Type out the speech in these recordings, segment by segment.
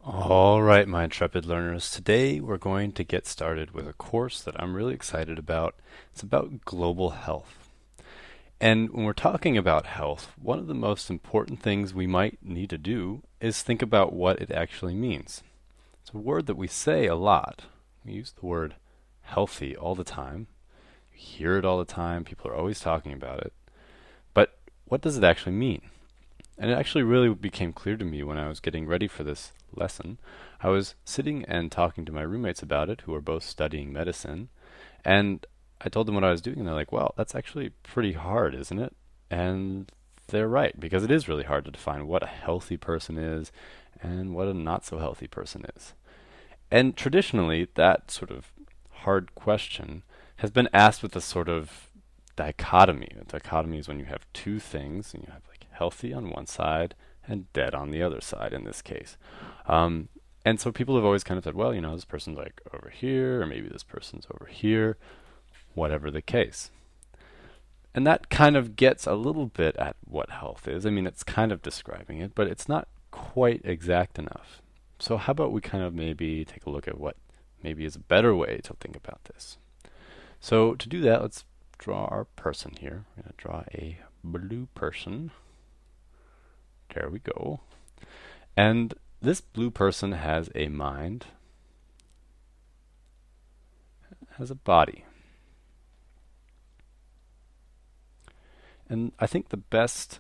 All right, my intrepid learners. Today we're going to get started with a course that I'm really excited about. It's about global health. And when we're talking about health, one of the most important things we might need to do is think about what it actually means. It's a word that we say a lot. We use the word healthy all the time. You hear it all the time. People are always talking about it. But what does it actually mean? And it actually really became clear to me when I was getting ready for this lesson. I was sitting and talking to my roommates about it, who were both studying medicine, and I told them what I was doing, and they're like, "Well, that's actually pretty hard, isn't it?" And they're right, because it is really hard to define what a healthy person is and what a not so healthy person is. And traditionally, that sort of hard question has been asked with a sort of dichotomy. A dichotomy is when you have two things, and you have like healthy on one side and dead on the other side in this case. Um, and so people have always kind of said, well, this person's like over here, or maybe this person's over here, whatever the case. And that kind of gets a little bit at what health is. I mean, it's kind of describing it, but it's not quite exact enough. So, how about we kind of maybe take a look at what maybe is a better way to think about this? So, to do that, let's draw our person here. We're going to draw a blue person. There we go. And this blue person has a mind, has a body. And I think the best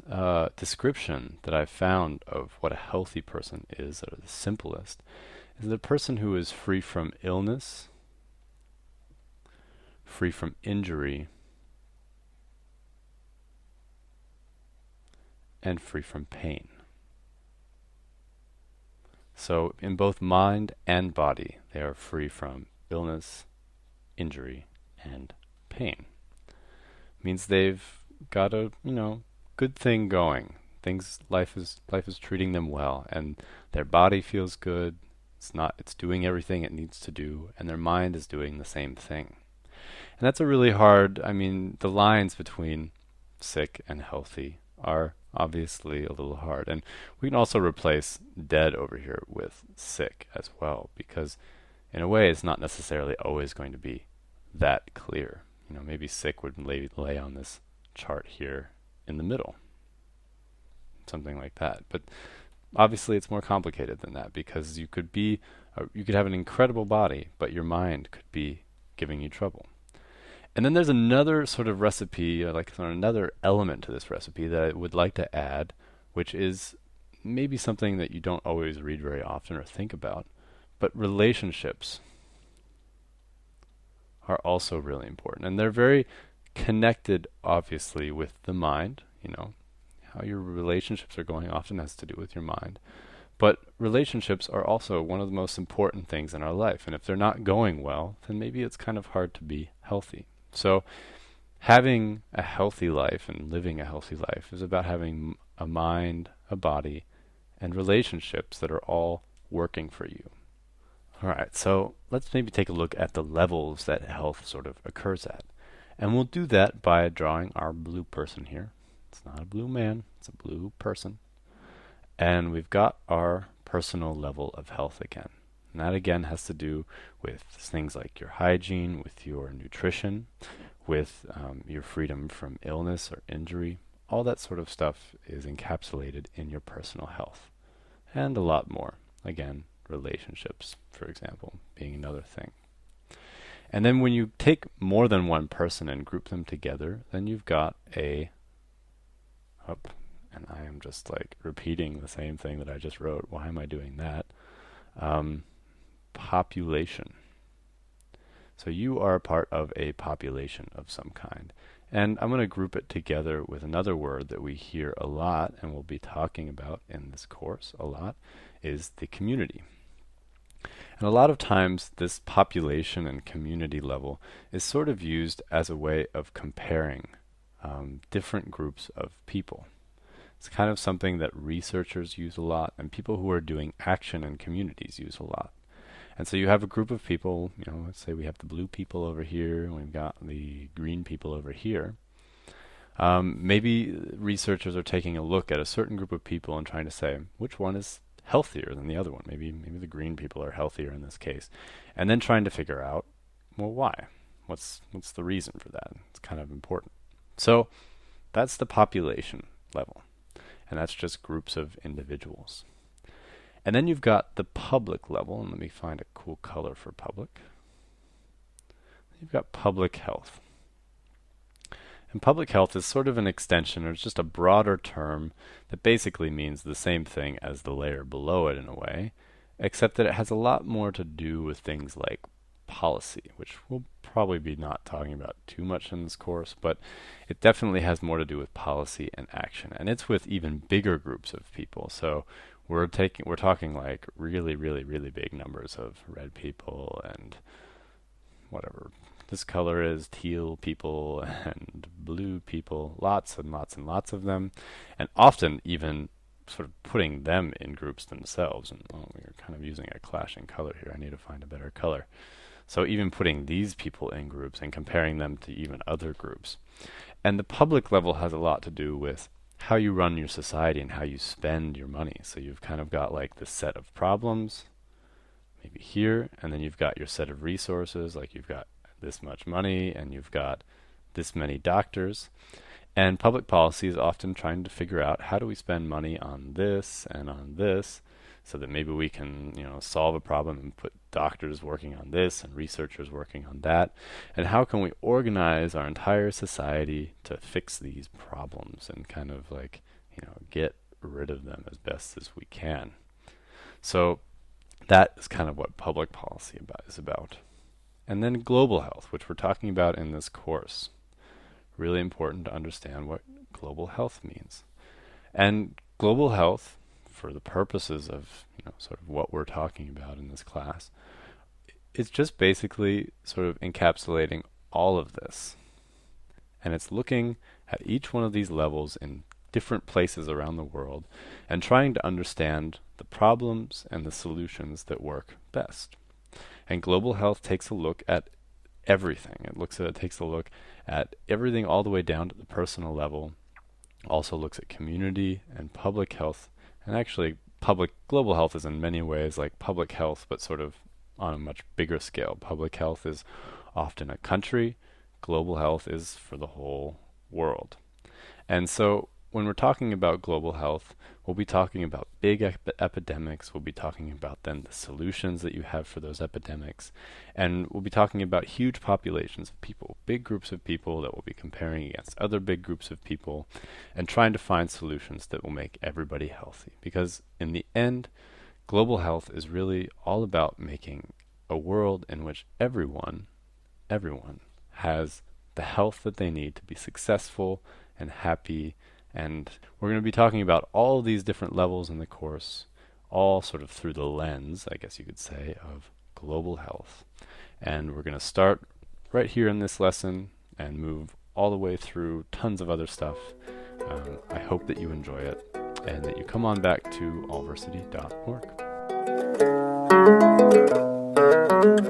description that I've found of what a healthy person is, or the simplest, is the person who is free from illness, free from injury, and free from pain. So, in both mind and body, they are free from illness, injury, and pain. Means they've got a, good thing going. Life is treating them well, and their body feels good. It's doing everything it needs to do, and their mind is doing the same thing. And that's a really hard, I mean, the lines between sick and healthy are obviously a little hard. And we can also replace dead over here with sick as well, because in a way it's not necessarily always going to be that clear. Maybe sick would lay on this chart here in the middle, something like that. But obviously it's more complicated than that, because you could have an incredible body, but your mind could be giving you trouble. And then there's another sort of recipe, like another element to this recipe that I would like to add, which is maybe something that you don't always read very often or think about, but relationships are also really important. And they're very connected, obviously, with the mind. How your relationships are going often has to do with your mind. But relationships are also one of the most important things in our life. And if they're not going well, then maybe it's kind of hard to be healthy. So having a healthy life and living a healthy life is about having a mind, a body, and relationships that are all working for you. All right, so let's maybe take a look at the levels that health sort of occurs at. And we'll do that by drawing our blue person here. It's not a blue man, it's a blue person. And we've got our personal level of health again. And that again has to do with things like your hygiene, with your nutrition, with your freedom from illness or injury. All that sort of stuff is encapsulated in your personal health. And a lot more. Again, relationships, for example, being another thing. And then when you take more than one person and group them together, then you've got and I am just like repeating the same thing that I just wrote. Why am I doing that? Population. So you are a part of a population of some kind. And I'm going to group it together with another word that we hear a lot and we'll be talking about in this course a lot, is the community. And a lot of times this population and community level is sort of used as a way of comparing different groups of people. It's kind of something that researchers use a lot, and people who are doing action in communities use a lot. And so you have a group of people, let's say we have the blue people over here, and we've got the green people over here. Maybe researchers are taking a look at a certain group of people and trying to say, which one is healthier than the other one. Maybe the green people are healthier in this case. And then trying to figure out, well, why? What's the reason for that? It's kind of important. So that's the population level, and that's just groups of individuals. And then you've got the public level, and let me find a cool color for public. You've got public health. And public health is sort of an extension, or it's just a broader term that basically means the same thing as the layer below it in a way, except that it has a lot more to do with things like policy, which we'll probably be not talking about too much in this course, but it definitely has more to do with policy and action. And it's with even bigger groups of people. So we're talking like really, really, really big numbers of red people and whatever this color is, teal people and blue people, lots and lots and lots of them, and often even sort of putting them in groups themselves. And we're kind of using a clashing color here. I need to find a better color. So even putting these people in groups and comparing them to even other groups. And the public level has a lot to do with how you run your society and how you spend your money. So you've kind of got like the set of problems, maybe here, and then you've got your set of resources, like you've got this much money and you've got this many doctors. And public policy is often trying to figure out how do we spend money on this and on this so that maybe we can, solve a problem and put doctors working on this and researchers working on that. And how can we organize our entire society to fix these problems and kind of like, get rid of them as best as we can. So that is kind of what public policy is about. And then global health, which we're talking about in this course. Really important to understand what global health means. And global health, for the purposes of sort of what we're talking about in this class, it's just basically sort of encapsulating all of this. And it's looking at each one of these levels in different places around the world and trying to understand the problems and the solutions that work best. And global health takes a look at everything. It takes a look at everything all the way down to the personal level. Also looks at community and public health. And actually, global health is in many ways like public health, but sort of on a much bigger scale. Public health is often a country. Global health is for the whole world. And so when we're talking about global health, we'll be talking about big epidemics. We'll be talking about then the solutions that you have for those epidemics. And we'll be talking about huge populations of people, big groups of people that will be comparing against other big groups of people and trying to find solutions that will make everybody healthy. Because in the end, global health is really all about making a world in which everyone has the health that they need to be successful and happy. And we're going to be talking about all of these different levels in the course, all sort of through the lens, I guess you could say, of global health. And we're going to start right here in this lesson and move all the way through tons of other stuff. I hope that you enjoy it and that you come on back to allversity.org.